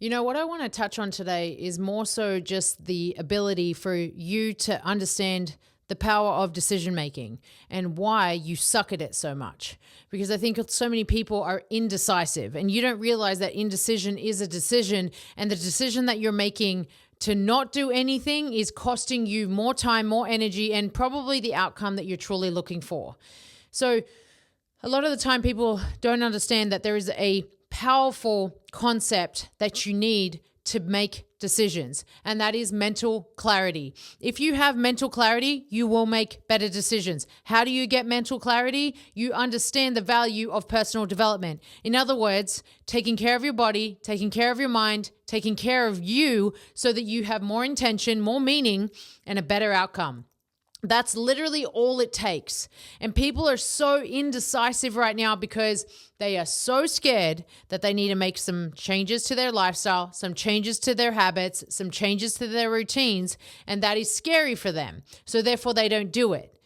What I want to touch on today is more so just the ability for you to understand the power of decision making and why you suck at it so much. Because I think so many people are indecisive and you don't realize that indecision is a decision, and the decision that you're making to not do anything is costing you more time, more energy, and probably the outcome that you're truly looking for. So a lot of the time people don't understand that there is a powerful concept that you need to make decisions, and that is mental clarity. If you have mental clarity, you will make better decisions. How do you get mental clarity? You understand the value of personal development. In other words, taking care of your body, taking care of your mind, taking care of you so that you have more intention, more meaning, and a better outcome. That's literally all it takes. And people are so indecisive right now because they are so scared that they need to make some changes to their lifestyle, some changes to their habits, some changes to their routines, and that is scary for them. So therefore they don't do it.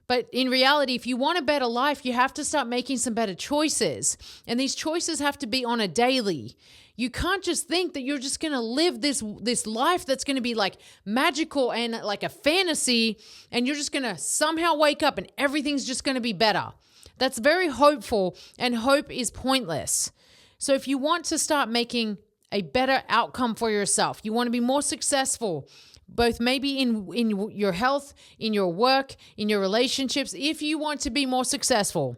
But in reality, if you want a better life, you have to start making some better choices. And these choices have to be on a daily. You can't just think that you're just going to live this life that's going to be like magical and like a fantasy, and you're just going to somehow wake up and everything's just going to be better. That's very hopeful, and hope is pointless. So if you want to start making a better outcome for yourself, you want to be more successful, both maybe in your health, in your work, in your relationships, if you want to be more successful,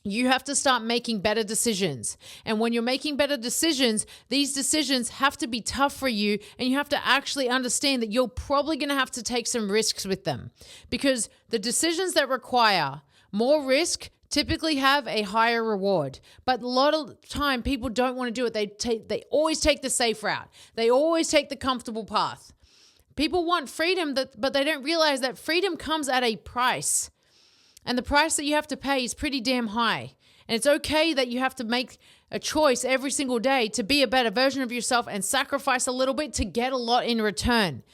you have to start making better decisions. And when you're making better decisions, these decisions have to be tough for you, and you have to actually understand that you're probably going to have to take some risks with them, because the decisions that require more risk typically have a higher reward. But a lot of time people don't want to do it. They always take the safe route. They always take the comfortable path. People want freedom, but they don't realize that freedom comes at a price. And the price that you have to pay is pretty damn high. And it's okay that you have to make a choice every single day to be a better version of yourself and sacrifice a little bit to get a lot in return.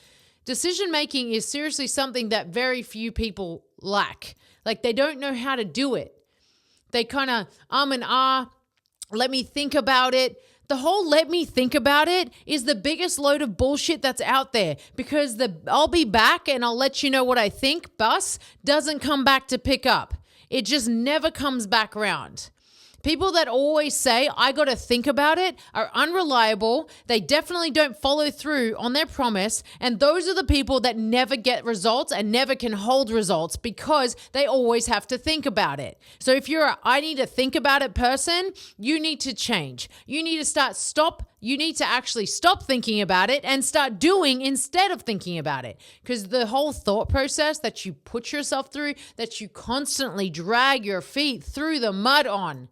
Decision making is seriously something that very few people lack. Like, they don't know how to do it. They kind of and let me think about it. The whole let me think about it is the biggest load of bullshit that's out there, because I'll be back and I'll let you know what I think bus doesn't come back to pick up. It just never comes back around. People that always say, I got to think about it, are unreliable. They definitely don't follow through on their promise. And those are the people that never get results and never can hold results, because they always have to think about it. So if you're a I need to think about it person, you need to change. You need to You need to actually stop thinking about it and start doing instead of thinking about it. Because the whole thought process that you put yourself through, that you constantly drag your feet through the mud on,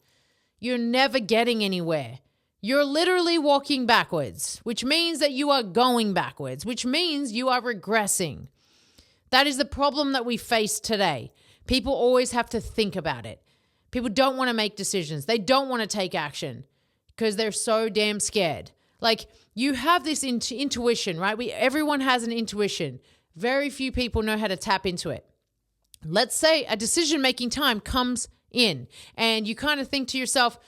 you're never getting anywhere. You're literally walking backwards, which means that you are going backwards, which means you are regressing. That is the problem that we face today. People always have to think about it. People don't want to make decisions. They don't want to take action because they're so damn scared. Like, you have this intuition, right? Everyone has an intuition. Very few people know how to tap into it. Let's say a decision-making time comes in and you kind of think to yourself,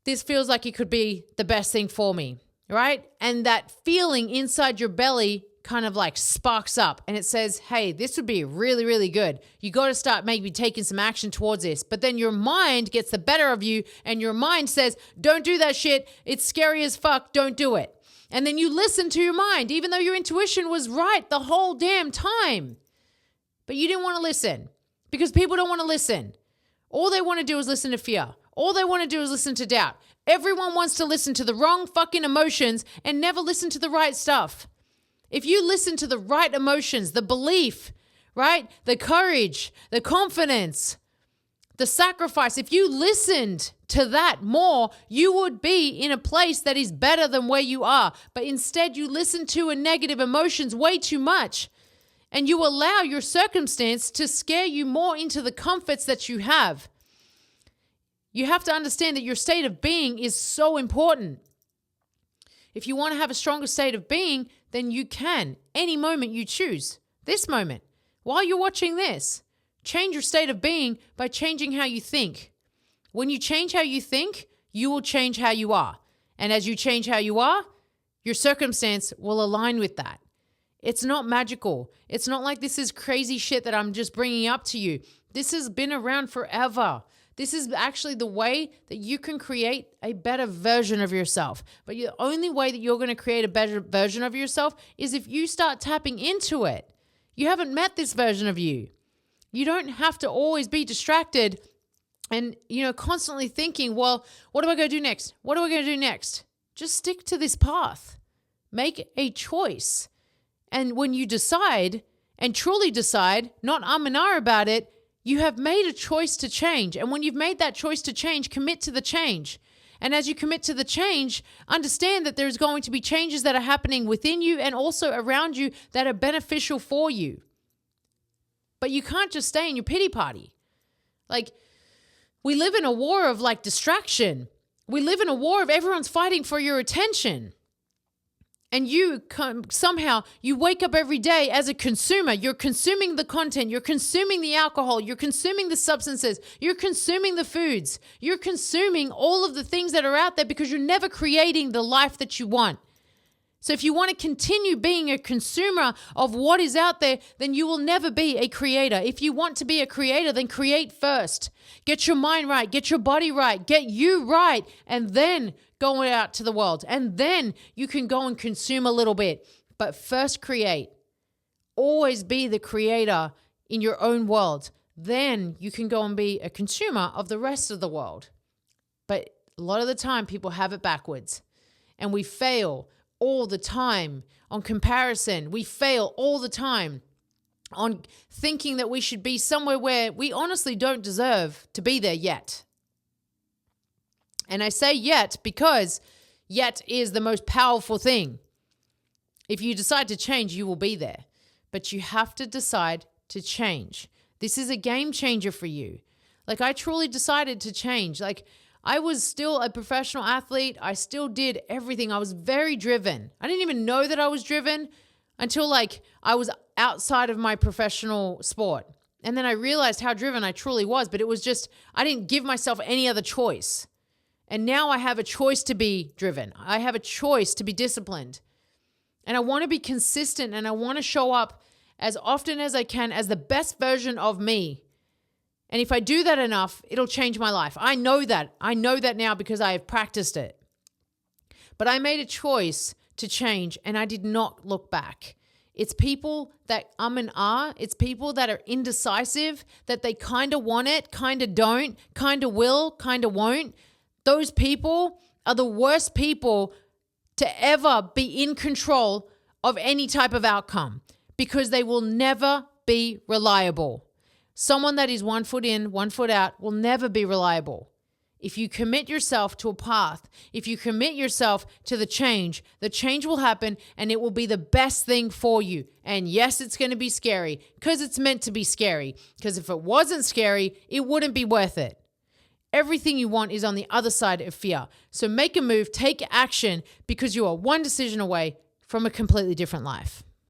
this feels like it could be the best thing for me, right? And that feeling inside your belly kind of like sparks up and it says, hey, this would be really, really good. You got to start maybe taking some action towards this. But then your mind gets the better of you and your mind says, don't do that shit. It's scary as fuck. Don't do it. And then you listen to your mind, even though your intuition was right the whole damn time. But you didn't want to listen, because people don't want to listen. All they want to do is listen to fear. All they want to do is listen to doubt. Everyone wants to listen to the wrong fucking emotions and never listen to the right stuff. If you listen to the right emotions, the belief, right? The courage, the confidence, the sacrifice, if you listened to that more, you would be in a place that is better than where you are. But instead, you listen to a negative emotions way too much. And you allow your circumstance to scare you more into the comforts that you have. You have to understand that your state of being is so important. If you want to have a stronger state of being, then you can, any moment you choose. This moment, while you're watching this, change your state of being by changing how you think. When you change how you think, you will change how you are. And as you change how you are, Your circumstance will align with that. It's not magical. It's not like this is crazy shit that I'm just bringing up to you. This has been around forever. This is actually the way that you can create a better version of yourself. But the only way that you're going to create a better version of yourself is if you start tapping into it. You haven't met this version of you. You don't have to always be distracted and, constantly thinking, well, what am I going to do next? What am I going to do next? Just stick to this path. Make a choice. And when you decide and truly decide, not and ah about it, you have made a choice to change. And when you've made that choice to change, commit to the change. And as you commit to the change, understand that there's going to be changes that are happening within you and also around you that are beneficial for you. But you can't just stay in your pity party. Like, we live in a war of distraction. We live in a war of everyone's fighting for your attention. And somehow you wake up every day as a consumer. You're consuming the content. You're consuming the alcohol. You're consuming the substances. You're consuming the foods. You're consuming all of the things that are out there because you're never creating the life that you want. So if you want to continue being a consumer of what is out there, then you will never be a creator. If you want to be a creator, then create first. Get your mind right. Get your body right. Get you right. And then go out to the world. And then you can go and consume a little bit. But first create. Always be the creator in your own world. Then you can go and be a consumer of the rest of the world. But a lot of the time, people have it backwards. And we fail all the time on comparison. We fail all the time on thinking that we should be somewhere where we honestly don't deserve to be there yet. And I say yet because yet is the most powerful thing. If you decide to change, you will be there. But you have to decide to change. This is a game changer for you. I truly decided to change. I was still a professional athlete. I still did everything. I was very driven. I didn't even know that I was driven until I was outside of my professional sport. And then I realized how driven I truly was, but it was just, I didn't give myself any other choice. And now I have a choice to be driven. I have a choice to be disciplined. And I want to be consistent and I want to show up as often as I can as the best version of me. And if I do that enough, it'll change my life. I know that. I know that now because I have practiced it. But I made a choice to change and I did not look back. It's people that and ah. It's people that are indecisive, that they kind of want it, kind of don't, kind of will, kind of won't. Those people are the worst people to ever be in control of any type of outcome because they will never be reliable. Someone that is 1 foot in, 1 foot out will never be reliable. If you commit yourself to a path, if you commit yourself to the change will happen and it will be the best thing for you. And yes, it's going to be scary because it's meant to be scary. Because if it wasn't scary, it wouldn't be worth it. Everything you want is on the other side of fear. So make a move, take action because you are one decision away from a completely different life.